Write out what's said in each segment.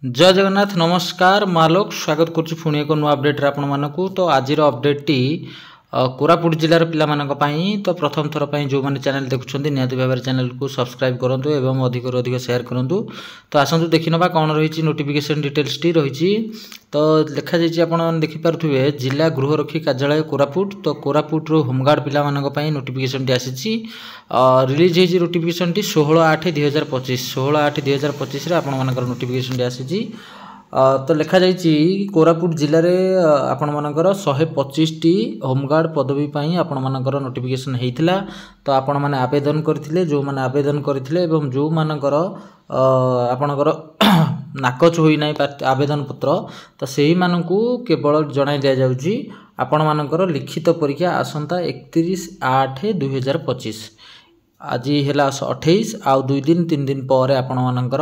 जय जगन्नाथ नमस्कार मालोक स्वागत करुच्ची पुणी एक नुआ अपडेट आपण मानकू। तो आज अपडेट टी कोरापुट जिलार पिला मानक पई तो प्रथम थर पई जो माने चैनल देखुछन्ती निहाती भाबरे चैनल को सब्सक्राइब करंतु एवं अधिक रु अधिक शेयर करंतु। तो आसंतु देखिनबा कोन रहिछि नोटिफिकेशन डिटेल्स टी रहिछि। तो लिखा जाइछि आपण देखि पारुथुबे जिला गृहरक्षी कार्यालय कोरापुट। तो कोरापुट रो होमगार्ड पिला मानक पई नोटिफिकेशन टी आसीछि। रिलीज हेछि नोटिफिकेशन टी 16/8/2025 16/8/2025 रे आपण मानकर नोटिफिकेशन टी आसीछि। तो लिखा जाइछि कोरापुट जिले में आपण मानकर 125 टी होमगार्ड पदवी पाई आपण मानकर नोटिफिकेशन हेइथिला। तो आपण माने आवेदन करथिले जो माने आवेदन करथिले एवं जो मानकर आपणकर नाकच होई नै आवेदन पत्र तो सेही मानकू केवल जणाई दिया जाउछि आपण मानकर लिखित परीक्षा आसंता 31/8/2025 आज है 28 आउ 2 दिन 3 दिन पर आपण मानकर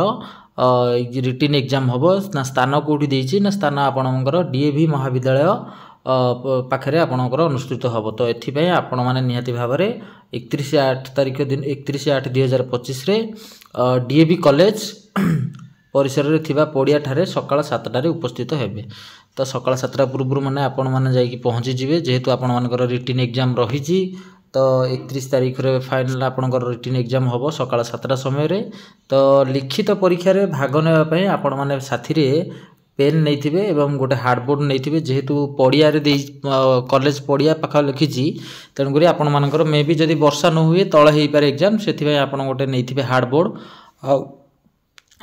रिटन एग्जाम हम ना स्थान कौटी देछि ना स्थान आपणकर डीएवी महाविद्यालय पाखरे आपणकर अनुष्ठित हम। तो एथिपई आपण माने निहाती भाबरे 31/8 तारिख दिन 31/8/2025 रे डीएवी कॉलेज परिसर रे थिबा पड़िया ठारे सकाळ 7टा रे उपस्थित हेबे। तो सकाळ 7टा पूर्व माने आपण माने जाई पहुंची जिवे जेहेतु आपण मानकर रिटन एग्जाम रहिछि। तो 31 तारिख रे फाइनल आपणकर रिटन एग्जाम हम सकाळ 7टा समय रे। तो लिखित परीक्षा रे भाग नेबा पई आपण माने साथी रे पेन नैथिबे एवं गोटे हार्डबोर्ड नैथिबे जेहेतु पड़िया रे दे कॉलेज पड़िया पाखा लिखिछि तेणु करी आपण मानकर मे बी जदी वर्षा न हुए तळ हेई पारे एग्जाम सेथि पई आपण गोटे नैथिबे हार्डबोर्ड आ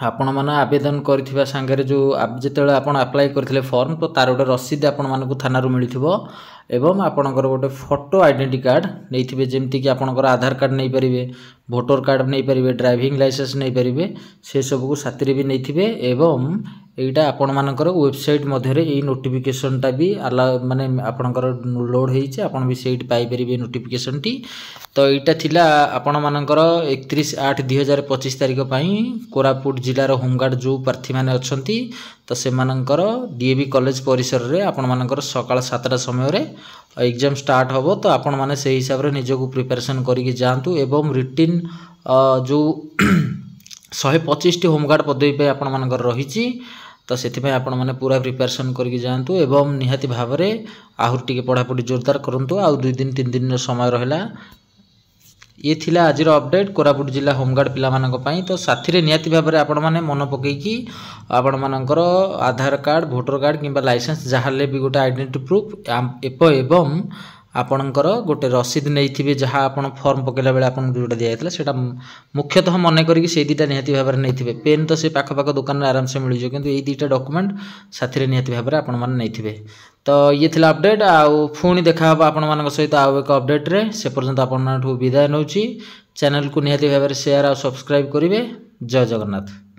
आपण माने आवेदन करथिबा संगे जो जेतेले आपण अप्लाई करथिले फॉर्म तो तार गोटे रसीद आपण मानकू थाना रो मिलिथिबो एवं आपणकर गोटे फोटो आइडेंटिटी कार्ड नहीं जमती कि आपणकर आधार कार्ड नहीं पारे भोटर कार्ड नहीं पारे ड्राइविंग लाइसेंस नहीं पारे से सब को साथी भी नहीं एवं एटा आपण मानकर वेबसाइट मध्य नोटिफिकेशनटा भी आला माने आपणकर लोड होइछे आपण भी सेट पाई परिबे नोटिफिकेशन टी। तो एटा थिला आपण मानकर 31/8/2025 तारिख पई कोरापुट जिलार होमगार्ड जो प्रार्थी माने अछंती तो से मानकर डीएवी कॉलेज परिसर रे आपण मानकर सकाळ 7टा समय रे एग्जाम स्टार्ट होबो। तो आपण माने से हिसाब रे निजको प्रिपरेशन करिके जानतु एवं रिटन जो 125 टी होमगार्ड पदवी पे आपण मानकर रहिछि। तो से आपण माने पूरा प्रिपरेशन करके जानतु एवं निहाती भावरे आहुर टिके पढ़ापढ़ी जोरदार करंतु। आ 2 दिन 3 दिन समय रहला ये थिला आज अपडेट कोरापुट जिला होमगार्ड पिला मानक पई। तो साथी रे निहाती भावरे आपण माने मन पकेकी आपण मानकर आधार कार्ड भोटर कार्ड किंबा लाइसेंस जहाले भी गोटे आइडेंटिटी प्रूफ एवं आपणकर गोटे रसीद नहीं जहाँ आपण फॉर्म पकेला बेले आपन जोटा दिया जायतला सेटा मुख्यतः मन करिक से दीटा निहाती भाबरे नहीं पेन तो से पाख पाख दुकान में आराम से मिल जाए किंतु ये दीटा डॉक्यूमेंट साथी रे निहाती भाबरे आपण मन नहीं। तो ये थिला अपडेट आउ पुणी देखा हम आपण मान सहित आउ एक अपडेट रे से पर्यंत आपण विदाय नौची। चैनल को निहाती भाबरे शेयर और सब्सक्राइब करिवे। जय जगन्नाथ।